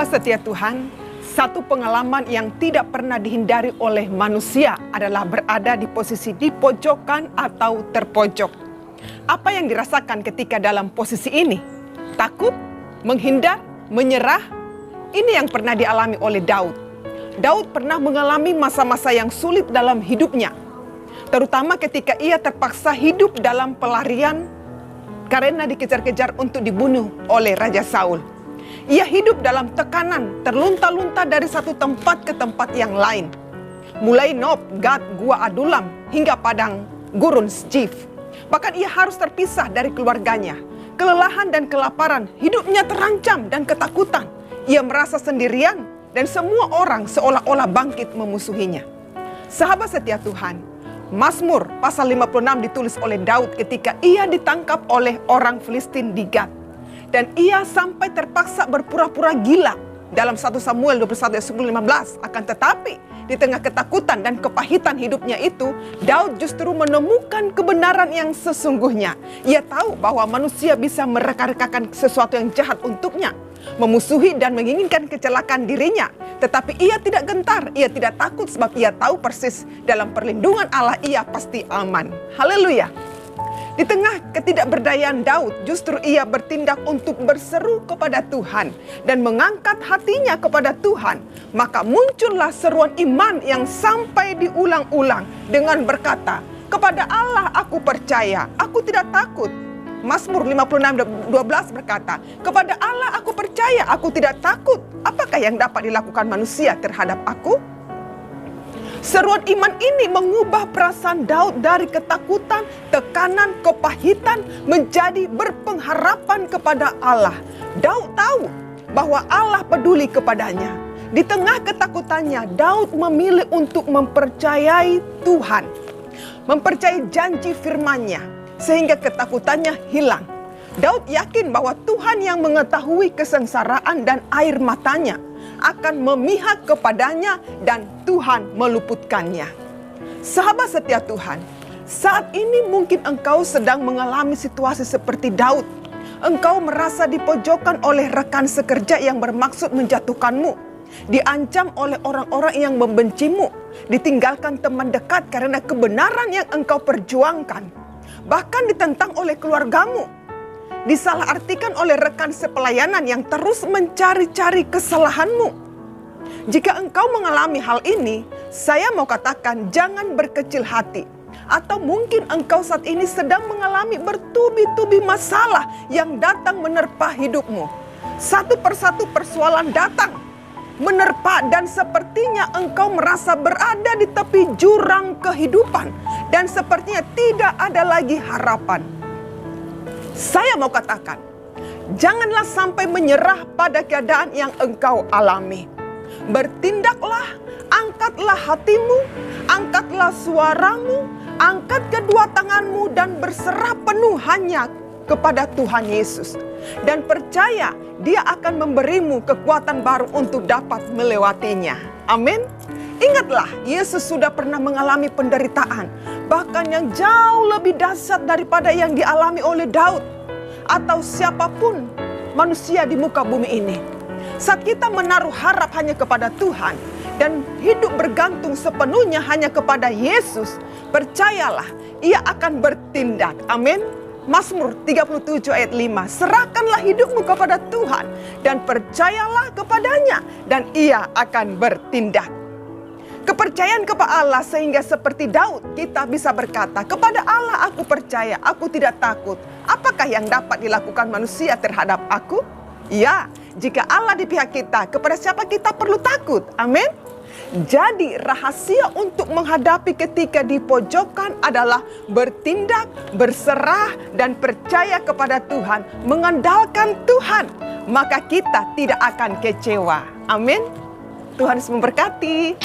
Sahabat setia Tuhan, satu pengalaman yang tidak pernah dihindari oleh manusia adalah berada di posisi di pojokan atau terpojok. Apa yang dirasakan ketika dalam posisi ini? Takut, menghindar, menyerah? Ini yang pernah dialami oleh Daud. Daud pernah mengalami masa-masa yang sulit dalam hidupnya, terutama ketika ia terpaksa hidup dalam pelarian karena dikejar-kejar untuk dibunuh oleh Raja Saul. Ia hidup dalam tekanan, terlunta-lunta dari satu tempat ke tempat yang lain. Mulai Nob, Gad, Gua Adulam, hingga padang gurun Zif. Bahkan ia harus terpisah dari keluarganya. Kelelahan dan kelaparan, hidupnya terancam dan ketakutan. Ia merasa sendirian dan semua orang seolah-olah bangkit memusuhinya. Sahabat setia Tuhan, Mazmur pasal 56 ditulis oleh Daud ketika ia ditangkap oleh orang Filistin di Gad. Dan ia sampai terpaksa berpura-pura gila dalam 1 Samuel 21 ayat 10-15. Akan tetapi di tengah ketakutan dan kepahitan hidupnya itu, Daud justru menemukan kebenaran yang sesungguhnya. Ia tahu bahwa manusia bisa mereka-rekakan sesuatu yang jahat untuknya, memusuhi dan menginginkan kecelakaan dirinya. Tetapi ia tidak gentar, ia tidak takut sebab ia tahu persis dalam perlindungan Allah ia pasti aman. Haleluya. Di tengah ketidakberdayaan Daud, justru ia bertindak untuk berseru kepada Tuhan dan mengangkat hatinya kepada Tuhan. Maka muncullah seruan iman yang sampai diulang-ulang dengan berkata, "Kepada Allah aku percaya, aku tidak takut." Mazmur 56:12 berkata, "Kepada Allah aku percaya, aku tidak takut. Apakah yang dapat dilakukan manusia terhadap aku?" Seruan iman ini mengubah perasaan Daud dari ketakutan, tekanan, kepahitan menjadi berpengharapan kepada Allah. Daud tahu bahwa Allah peduli kepadanya. Di tengah ketakutannya, Daud memilih untuk mempercayai Tuhan, mempercayai janji firman-Nya, sehingga ketakutannya hilang. Daud yakin bahwa Tuhan yang mengetahui kesengsaraan dan air matanya akan memihak kepadanya dan Tuhan meluputkannya. Sahabat setia Tuhan, saat ini mungkin engkau sedang mengalami situasi seperti Daud. Engkau merasa dipojokkan oleh rekan sekerja yang bermaksud menjatuhkanmu, diancam oleh orang-orang yang membencimu, ditinggalkan teman dekat karena kebenaran yang engkau perjuangkan, bahkan ditentang oleh keluargamu, disalahartikan oleh rekan sepelayanan yang terus mencari-cari kesalahanmu. Jika engkau mengalami hal ini, saya mau katakan jangan berkecil hati. Atau mungkin engkau saat ini sedang mengalami bertubi-tubi masalah yang datang menerpa hidupmu. Satu persatu persoalan datang menerpa dan sepertinya engkau merasa berada di tepi jurang kehidupan dan sepertinya tidak ada lagi harapan. Saya mau katakan, janganlah sampai menyerah pada keadaan yang engkau alami. Bertindaklah, angkatlah hatimu, angkatlah suaramu, angkat kedua tanganmu dan berserah penuh hanya kepada Tuhan Yesus. Dan percaya Dia akan memberimu kekuatan baru untuk dapat melewatinya. Amin. Ingatlah, Yesus sudah pernah mengalami penderitaan, bahkan yang jauh lebih dahsyat daripada yang dialami oleh Daud atau siapapun manusia di muka bumi ini. Saat kita menaruh harap hanya kepada Tuhan dan hidup bergantung sepenuhnya hanya kepada Yesus, percayalah, Ia akan bertindak. Amin. Mazmur 37 ayat 5, serahkanlah hidupmu kepada Tuhan dan percayalah kepadanya dan Ia akan bertindak. Kepercayaan kepada Allah sehingga seperti Daud kita bisa berkata, "Kepada Allah aku percaya, aku tidak takut. Apakah yang dapat dilakukan manusia terhadap aku?" Ya, jika Allah di pihak kita, kepada siapa kita perlu takut? Amin. Jadi rahasia untuk menghadapi ketika di pojokan adalah bertindak, berserah dan percaya kepada Tuhan, mengandalkan Tuhan. Maka kita tidak akan kecewa. Amin. Tuhan Yesus memberkati.